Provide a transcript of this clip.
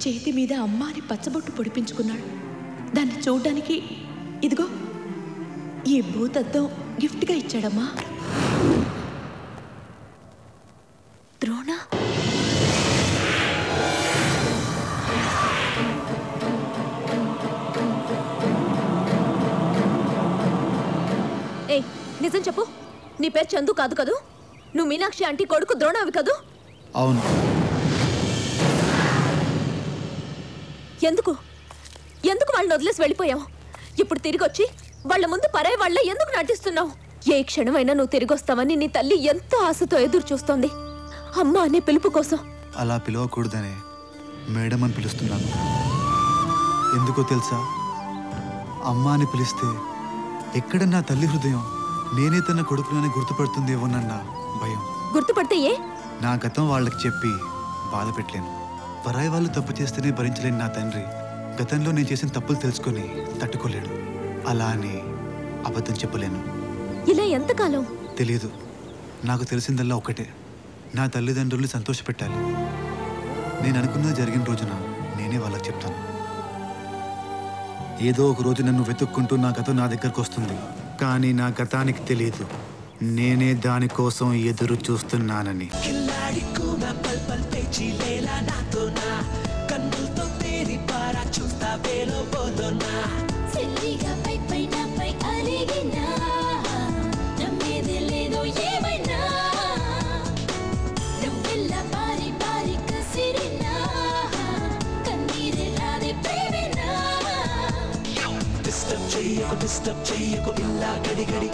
చేతి మీద అమ్మ అని పచ్చబొట్టు పొడిపించుకున్నాడు. దాన్ని చూడ్డానికి ఇదిగో ఈ భూతద్దం గిఫ్ట్గా ఇచ్చాడమ్మా. ద్రోణ ఏయ్, నిజం చెప్పు, నీ పేరు చందు కాదు కదూ? నువ్వు మీనాక్షి ఆంటీ కొడుకు ద్రోణావి కదూ? అవును. ఎందుకు ఎందుకు వాళ్ళని వదిలేసి వెళ్ళిపోయావు? ఇప్పుడు తిరిగి వచ్చి వాళ్ళ ముందు పరాయి వాళ్ళ ఎందుకు నటిస్తున్నావు? ఏ క్షణమైనా నువ్వు తిరిగి వస్తావని నీ తల్లి ఎంతో ఆశతో ఎదురు చూస్తోంది, అమ్మ అనే పిలుపు కోసం. అలా పిలవకూడదనే మేడం అని పిలుస్తున్నాను. ఎందుకో తెలుసా, అమ్మ అని పిలిస్తే ఎక్కడ నా తల్లి హృదయం నేనే తన కొడుకునని గుర్తుపడుతుందేమోనన్న భయం. గుర్తుపడితే ఏ? నా గతం వాళ్ళకి చెప్పి బాధ పెట్టలేను. పరాయి వాళ్ళు తప్పు చేస్తేనే భరించలేని నా తండ్రి గతంలో నేను చేసిన తప్పులు తెలుసుకొని తట్టుకోలేడు. అలా అని అబద్ధం చెప్పలేను. ఇలా ఎంతకాలం? తెలియదు. నాకు తెలిసిందల్లా ఒకటే, నా తల్లిదండ్రుల్ని సంతోషపెట్టాలి. నేను అనుకున్నది జరిగిన రోజున నేనే వాళ్ళకి చెప్తాను. ఏదో ఒక రోజు నన్ను వెతుక్కుంటూ నా గతం నా దగ్గరకు వస్తుంది. కానీ నా గతానికి తెలియదు నేనే దానికోసం ఎదురు చూస్తున్నానని. డిస్టర్బ్ చెయ్యకు ఇల్లా గడి గడి.